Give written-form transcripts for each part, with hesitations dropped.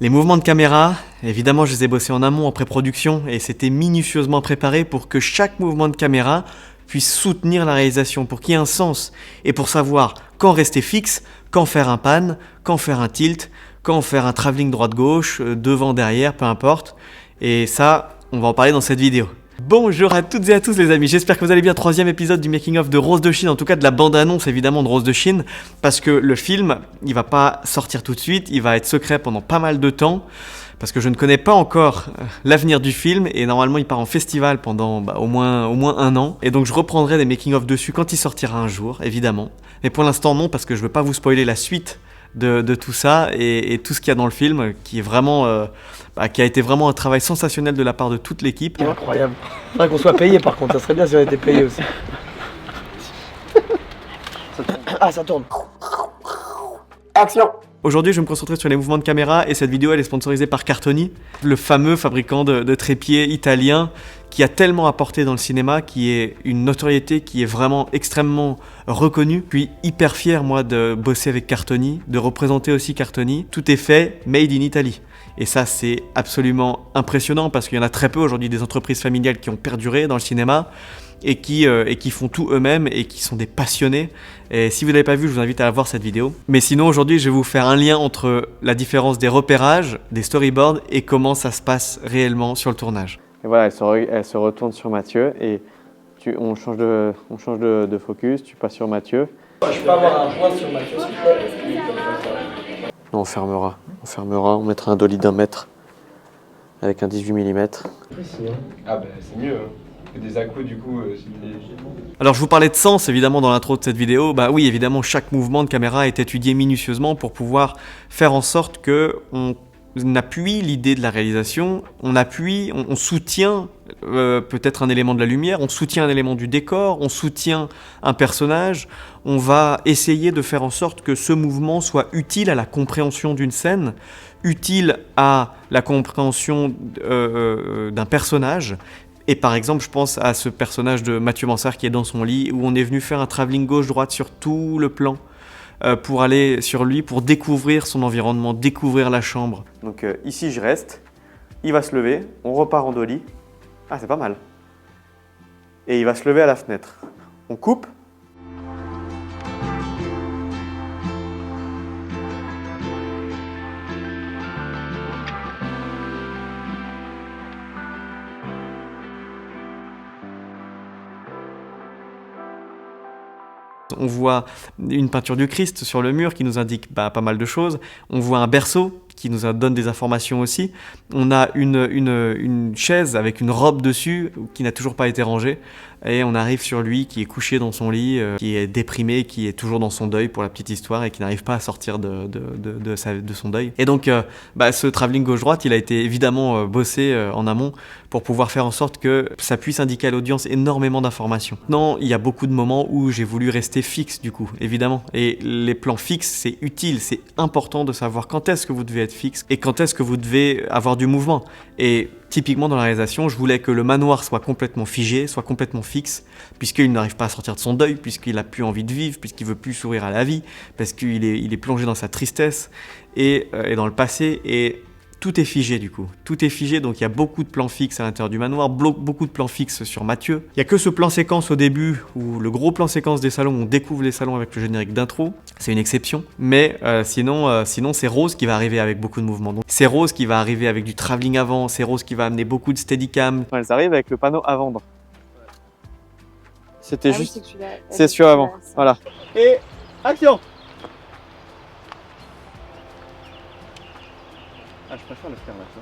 Les mouvements de caméra, évidemment je les ai bossés en amont, en pré-production, et c'était minutieusement préparé pour que chaque mouvement de caméra puisse soutenir la réalisation, pour qu'il y ait un sens, et pour savoir quand rester fixe, quand faire un pan, quand faire un tilt, quand faire un travelling droite-gauche, devant, derrière, peu importe. Et ça, on va en parler dans cette vidéo. Bonjour à toutes et à tous les amis, j'espère que vous allez bien. Troisième épisode du making of de Rose de Chine, en tout cas de la bande-annonce évidemment de Rose de Chine, parce que le film, il va pas sortir tout de suite, il va être secret pendant pas mal de temps, parce que je ne connais pas encore l'avenir du film, et normalement il part en festival pendant au moins un an, et donc je reprendrai des making of dessus quand il sortira un jour, évidemment. Mais pour l'instant non, parce que je veux pas vous spoiler la suite de tout ça et tout ce qu'il y a dans le film, qui est vraiment qui a été vraiment un travail sensationnel de la part de toute l'équipe. Incroyable. Faudrait qu'on soit payé par contre, ça serait bien si on était payé aussi. Ah, ça tourne. Action. Aujourd'hui, je vais me concentrer sur les mouvements de caméra et cette vidéo elle est sponsorisée par Cartoni, le fameux fabricant de trépieds italien qui a tellement apporté dans le cinéma, qui est une notoriété qui est vraiment extrêmement reconnue. Je suis hyper fier moi de bosser avec Cartoni, de représenter aussi Cartoni. Tout est fait made in Italy. Et ça c'est absolument impressionnant parce qu'il y en a très peu aujourd'hui des entreprises familiales qui ont perduré dans le cinéma et qui font tout eux-mêmes et qui sont des passionnés. Et si vous n'avez pas vu, je vous invite à voir cette vidéo. Mais sinon, aujourd'hui, je vais vous faire un lien entre la différence des repérages, des storyboards et comment ça se passe réellement sur le tournage. Et voilà, elle se retourne sur Mathieu et on change de focus, tu passes sur Mathieu. Je peux avoir un point sur Mathieu, s'il te plaît. Non, on fermera, on mettra un dolly d'1 mètre avec un 18 mm. Ah bah c'est mieux, hein. Des accros du coup, Alors je vous parlais de sens évidemment dans l'intro de cette vidéo. Bah oui, évidemment chaque mouvement de caméra est étudié minutieusement pour pouvoir faire en sorte que on appuie l'idée de la réalisation, on soutient peut-être un élément de la lumière, on soutient un élément du décor, on soutient un personnage. On va essayer de faire en sorte que ce mouvement soit utile à la compréhension d'une scène, utile à la compréhension d'un personnage. Et par exemple, je pense à ce personnage de Mathieu Mansart qui est dans son lit, où on est venu faire un travelling gauche-droite sur tout le plan, pour aller sur lui, pour découvrir son environnement, découvrir la chambre. Donc ici, je reste, il va se lever, on repart en dolly. Ah, c'est pas mal. Et il va se lever à la fenêtre. On coupe. On voit une peinture du Christ sur le mur qui nous indique pas mal de choses. On voit un berceau qui nous donne des informations aussi. On a une chaise avec une robe dessus qui n'a toujours pas été rangée. Et on arrive sur lui qui est couché dans son lit, qui est déprimé, qui est toujours dans son deuil pour la petite histoire et qui n'arrive pas à sortir de son deuil. Et donc ce travelling gauche-droite, il a été évidemment bossé en amont pour pouvoir faire en sorte que ça puisse indiquer à l'audience énormément d'informations. Non, il y a beaucoup de moments où j'ai voulu rester fixe du coup, évidemment. Et les plans fixes, c'est utile, c'est important de savoir quand est-ce que vous devez être fixe et quand est-ce que vous devez avoir du mouvement. Et typiquement dans la réalisation, je voulais que le manoir soit complètement figé, soit complètement fixe, puisqu'il n'arrive pas à sortir de son deuil, puisqu'il n'a plus envie de vivre, puisqu'il veut plus sourire à la vie, parce qu'il est plongé dans sa tristesse et dans le passé. Et tout est figé du coup, tout est figé, donc il y a beaucoup de plans fixes à l'intérieur du manoir, beaucoup de plans fixes sur Mathieu. Il n'y a que ce plan séquence au début, où le gros plan séquence des salons, on découvre les salons avec le générique d'intro, c'est une exception, mais sinon c'est Rose qui va arriver avec beaucoup de mouvements. Donc, c'est Rose qui va arriver avec du travelling avant, c'est Rose qui va amener beaucoup de steadicam. Elles arrivent avec le panneau à vendre. C'était juste, c'est celui avant, voilà. Et action! Ah, je préfère le faire maintenant.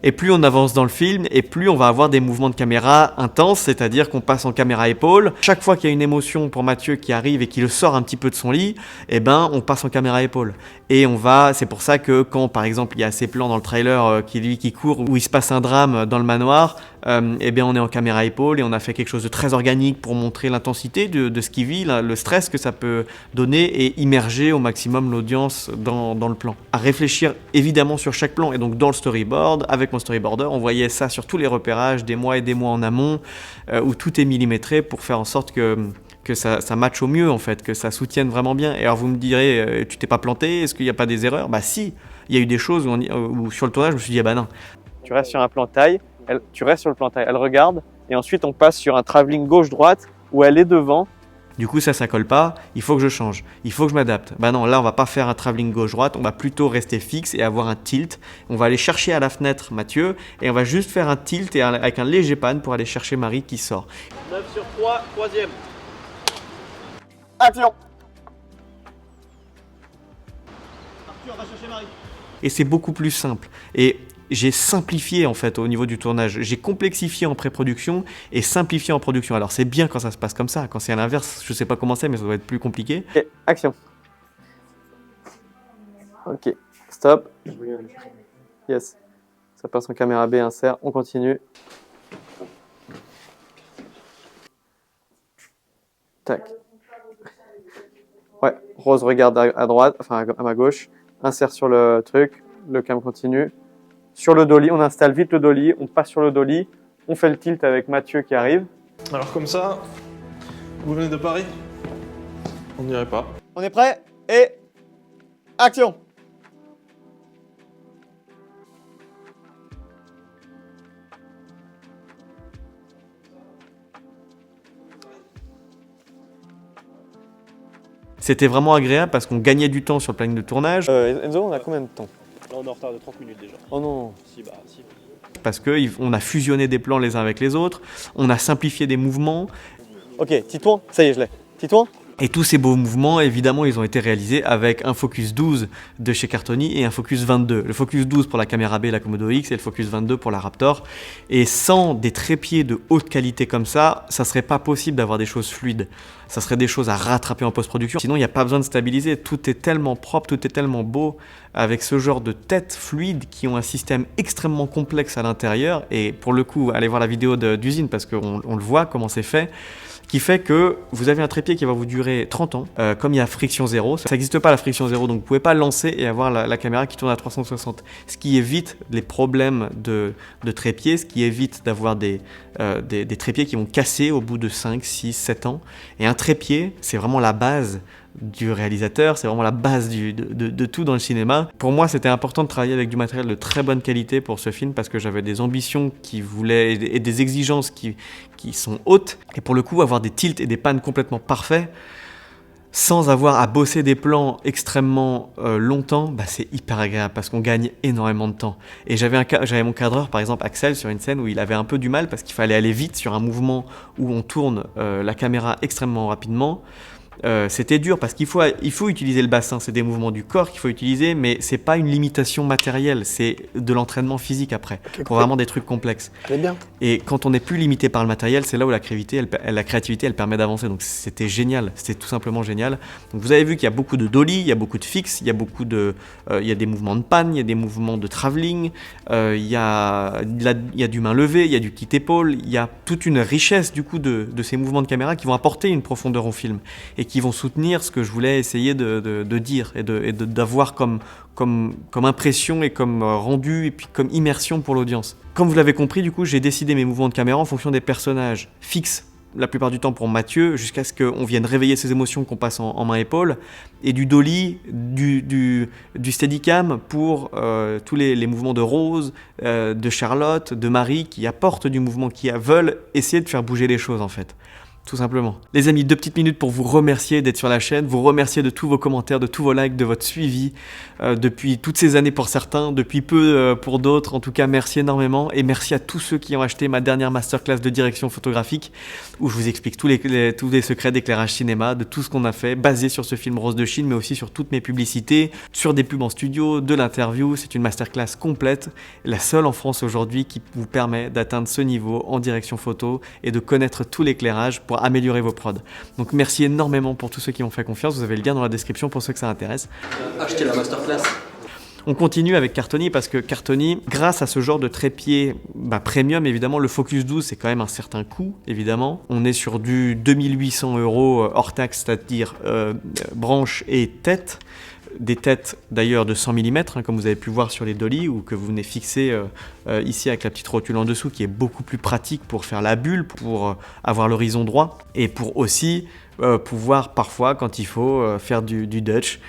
Et plus on avance dans le film, et plus on va avoir des mouvements de caméra intenses, c'est-à-dire qu'on passe en caméra épaule. Chaque fois qu'il y a une émotion pour Mathieu qui arrive et qui le sort un petit peu de son lit, on passe en caméra épaule. Et c'est pour ça que quand par exemple il y a ces plans dans le trailer qui court, où il se passe un drame dans le manoir, on est en caméra épaule et on a fait quelque chose de très organique pour montrer l'intensité de ce qu'il vit, le stress que ça peut donner et immerger au maximum l'audience dans le plan. À réfléchir évidemment sur chaque plan et donc dans le storyboard, avec avec mon storyboarder, on voyait ça sur tous les repérages, des mois et des mois en amont, où tout est millimétré pour faire en sorte que ça matche au mieux en fait, que ça soutienne vraiment bien. Et alors vous me direz, tu t'es pas planté, est-ce qu'il n'y a pas des erreurs? Bah si, il y a eu des choses où sur le tournage je me suis dit, ah bah non. Tu restes sur un plan taille, tu restes sur le plan taille, elle regarde, et ensuite on passe sur un travelling gauche-droite où elle est devant. Du coup ça colle pas, il faut que je change, il faut que je m'adapte. Bah non, là on va pas faire un travelling gauche-droite, on va plutôt rester fixe et avoir un tilt. On va aller chercher à la fenêtre Mathieu, et on va juste faire un tilt et avec un léger pan pour aller chercher Marie qui sort. 9 sur 3, troisième. Action! Arthur, va chercher Marie. Et c'est beaucoup plus simple. Et j'ai simplifié en fait au niveau du tournage. J'ai complexifié en pré-production et simplifié en production. Alors c'est bien quand ça se passe comme ça. Quand c'est à l'inverse, je sais pas comment c'est, mais ça doit être plus compliqué. Et action. Ok, stop. Yes. Ça passe en caméra B, insert. On continue. Tac. Ouais, Rose regarde à droite, enfin à ma gauche. Insère sur le truc. Le cam continue. Sur le dolly, on installe vite le dolly, on passe sur le dolly, on fait le tilt avec Mathieu qui arrive. Alors comme ça, vous venez de Paris? On n'irait pas. On est prêt? Et action! C'était vraiment agréable parce qu'on gagnait du temps sur le planning de tournage. Enzo, on a combien de temps? Là, on est en retard de 30 minutes déjà. Oh non! Si, bah, si. Parce qu'on a fusionné des plans les uns avec les autres, on a simplifié des mouvements. Ok, Titouan, ça y est, je l'ai. Titouan? Et tous ces beaux mouvements, évidemment, ils ont été réalisés avec un Focus 12 de chez Cartoni et un Focus 22. Le Focus 12 pour la caméra B, la Komodo X, et le Focus 22 pour la Raptor. Et sans des trépieds de haute qualité comme ça serait pas possible d'avoir des choses fluides. Ça serait des choses à rattraper en post-production. Sinon, il n'y a pas besoin de stabiliser. Tout est tellement propre, tout est tellement beau avec ce genre de têtes fluides qui ont un système extrêmement complexe à l'intérieur. Et pour le coup, allez voir la vidéo d'usine parce qu'on le voit comment c'est fait. Qui fait que vous avez un trépied qui va vous durer 30 ans, comme il y a friction zéro. Ça n'existe pas la friction zéro, donc vous ne pouvez pas lancer et avoir la caméra qui tourne à 360. Ce qui évite les problèmes de trépied, ce qui évite d'avoir des trépieds qui vont casser au bout de 5, 6, 7 ans. Et un trépied, c'est vraiment la base du réalisateur, c'est vraiment la base de tout dans le cinéma. Pour moi, c'était important de travailler avec du matériel de très bonne qualité pour ce film parce que j'avais des ambitions et des exigences qui sont hautes. Et pour le coup, avoir des tilts et des pannes complètement parfaits, sans avoir à bosser des plans extrêmement longtemps, bah c'est hyper agréable parce qu'on gagne énormément de temps. Et j'avais mon cadreur, par exemple Axel, sur une scène où il avait un peu du mal parce qu'il fallait aller vite sur un mouvement où on tourne la caméra extrêmement rapidement. C'était dur parce qu'il faut utiliser le bassin, c'est des mouvements du corps qu'il faut utiliser, mais c'est pas une limitation matérielle, c'est de l'entraînement physique après, pour vraiment des trucs complexes. Bien. Et quand on n'est plus limité par le matériel, c'est là où la créativité elle permet d'avancer, donc c'était génial, c'était tout simplement génial. Donc vous avez vu qu'il y a beaucoup de dolly, il y a beaucoup de fixes, il y a des mouvements de panne, il y a des mouvements de travelling, il y a du main levée, il y a du kit épaule, il y a toute une richesse du coup de ces mouvements de caméra qui vont apporter une profondeur au film et qui vont soutenir ce que je voulais essayer de dire et d'avoir comme impression et comme rendu et puis comme immersion pour l'audience. Comme vous l'avez compris, du coup, j'ai décidé mes mouvements de caméra en fonction des personnages fixes la plupart du temps pour Mathieu, jusqu'à ce qu'on vienne réveiller ses émotions, qu'on passe en main-épaule, et du dolly, du steadicam pour tous les mouvements de Rose, de Charlotte, de Marie, qui apportent du mouvement, qui veulent essayer de faire bouger les choses en fait. Tout simplement. Les amis, 2 petites minutes pour vous remercier d'être sur la chaîne, vous remercier de tous vos commentaires, de tous vos likes, de votre suivi depuis toutes ces années pour certains, depuis peu pour d'autres. En tout cas, merci énormément et merci à tous ceux qui ont acheté ma dernière masterclass de direction photographique où je vous explique tous les secrets d'éclairage cinéma, de tout ce qu'on a fait, basé sur ce film Rose de Chine, mais aussi sur toutes mes publicités, sur des pubs en studio, de l'interview. C'est une masterclass complète, la seule en France aujourd'hui qui vous permet d'atteindre ce niveau en direction photo et de connaître tout l'éclairage pour améliorer vos prods. Donc merci énormément pour tous ceux qui m'ont fait confiance. Vous avez le lien dans la description pour ceux que ça intéresse. Achetez la masterclass. On continue avec Cartoni parce que Cartoni, grâce à ce genre de trépied premium, évidemment, le Focus 12, c'est quand même un certain coût, évidemment. On est sur du 2800 € hors taxe, c'est-à-dire branche et tête. des têtes d'ailleurs de 100 mm, comme vous avez pu voir sur les dolly, ou que vous venez fixer ici avec la petite rotule en dessous, qui est beaucoup plus pratique pour faire la bulle, pour avoir l'horizon droit, et pour aussi pouvoir parfois, quand il faut, faire du Dutch.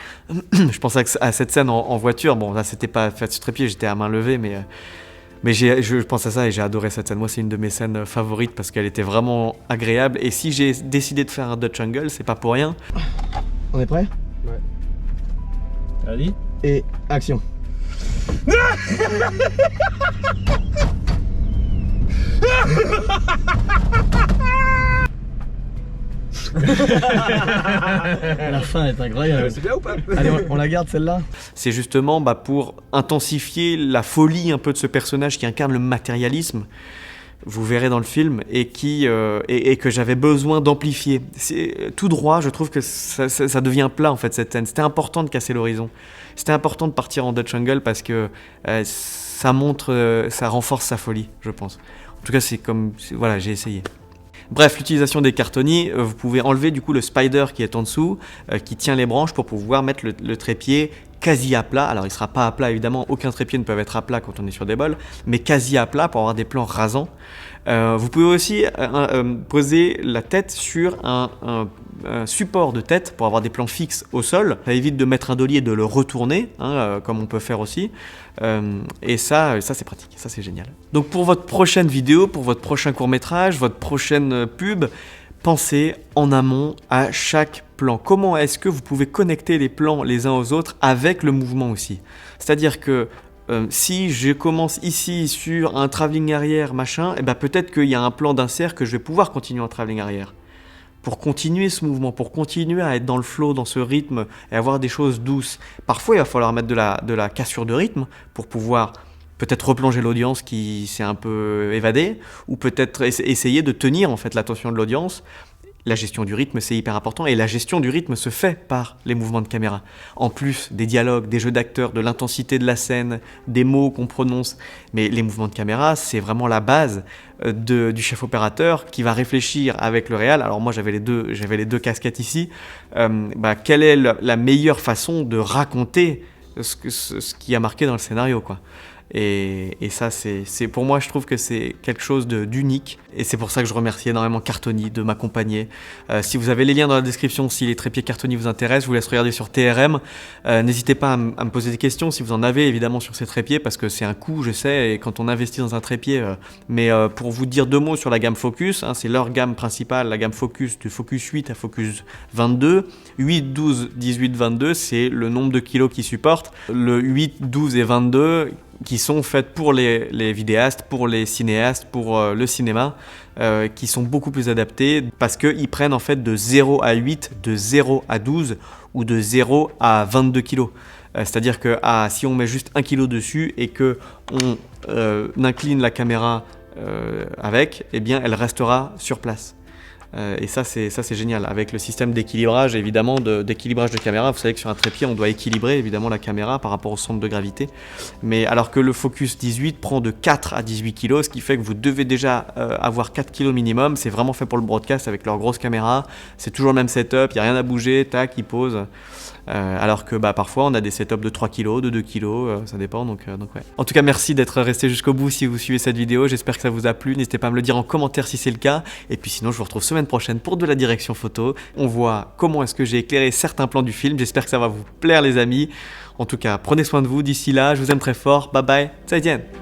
Je pense à cette scène en voiture. Bon, là c'était pas fait sur trépied, j'étais à main levée, mais je pense à ça et j'ai adoré cette scène. Moi, c'est une de mes scènes favorites parce qu'elle était vraiment agréable. Et si j'ai décidé de faire un Dutch angle, c'est pas pour rien. On est prêt? Ouais. Allez. Et action. La fin est incroyable. C'est bien ou pas? Allez, on la garde celle-là. C'est justement pour intensifier la folie un peu de ce personnage qui incarne le matérialisme. Vous verrez dans le film, et que j'avais besoin d'amplifier. C'est tout droit, je trouve que ça devient plat en fait cette scène. C'était important de casser l'horizon. C'était important de partir en Dutch angle parce que ça montre, ça renforce sa folie, je pense. En tout cas, voilà, j'ai essayé. Bref, l'utilisation des cartonniers, vous pouvez enlever du coup le spider qui est en dessous, qui tient les branches pour pouvoir mettre le trépied quasi à plat. Alors il ne sera pas à plat évidemment, aucun trépied ne peut être à plat quand on est sur des bols, mais quasi à plat pour avoir des plans rasants. Vous pouvez aussi poser la tête sur un support de tête pour avoir des plans fixes au sol. Ça évite de mettre un dolly et de le retourner, comme on peut faire aussi. Et ça c'est pratique, ça c'est génial. Donc pour votre prochaine vidéo, pour votre prochain court-métrage, votre prochaine pub, pensez en amont à chaque plan. Comment est-ce que vous pouvez connecter les plans les uns aux autres avec le mouvement aussi? C'est-à-dire que si je commence ici sur un travelling arrière, machin, et ben peut-être qu'il y a un plan d'insert que je vais pouvoir continuer en travelling arrière. Pour continuer ce mouvement, pour continuer à être dans le flow, dans ce rythme, et avoir des choses douces. Parfois, il va falloir mettre de la cassure de rythme pour pouvoir peut-être replonger l'audience qui s'est un peu évadée, ou peut-être essayer de tenir en fait l'attention de l'audience. La gestion du rythme, c'est hyper important, et la gestion du rythme se fait par les mouvements de caméra. En plus des dialogues, des jeux d'acteurs, de l'intensité de la scène, des mots qu'on prononce. Mais les mouvements de caméra, c'est vraiment la base du chef opérateur qui va réfléchir avec le réal. Alors moi, j'avais les deux casquettes ici. Quelle est la meilleure façon de raconter ce qui a marqué dans le scénario, quoi. Et ça, c'est pour moi, je trouve que c'est quelque chose d'unique. Et c'est pour ça que je remercie énormément Cartoni de m'accompagner. Si vous avez les liens dans la description, si les trépieds Cartoni vous intéressent, je vous laisse regarder sur TRM. N'hésitez pas à me poser des questions si vous en avez évidemment sur ces trépieds, parce que c'est un coût, je sais, et quand on investit dans un trépied. Mais pour vous dire deux mots sur la gamme Focus, c'est leur gamme principale, la gamme Focus, du Focus 8 à Focus 22. 8, 12, 18, 22, c'est le nombre de kilos qu'ils supportent. Le 8, 12 et 22... qui sont faites pour les vidéastes, pour les cinéastes, pour le cinéma, qui sont beaucoup plus adaptés parce qu'ils prennent en fait de 0 à 8, de 0 à 12 ou de 0 à 22 kg. C'est-à-dire que si on met juste 1 kg dessus et qu'on incline la caméra avec, eh bien elle restera sur place. Et ça c'est génial, avec le système d'équilibrage évidemment, d'équilibrage de caméra. Vous savez que sur un trépied on doit équilibrer évidemment la caméra par rapport au centre de gravité, mais alors que le Focus 18 prend de 4 à 18 kg, ce qui fait que vous devez déjà avoir 4 kg minimum. C'est vraiment fait pour le broadcast avec leur grosse caméra, c'est toujours le même setup, il n'y a rien à bouger, tac, ils posent. Alors que parfois on a des setups de 3 kg, de 2 kg, ça dépend, donc ouais. En tout cas, merci d'être resté jusqu'au bout si vous suivez cette vidéo, j'espère que ça vous a plu, n'hésitez pas à me le dire en commentaire si c'est le cas, et puis sinon je vous retrouve semaine prochaine pour de la direction photo. On voit comment est-ce que j'ai éclairé certains plans du film, j'espère que ça va vous plaire les amis. En tout cas, prenez soin de vous d'ici là, je vous aime très fort, bye bye, 再见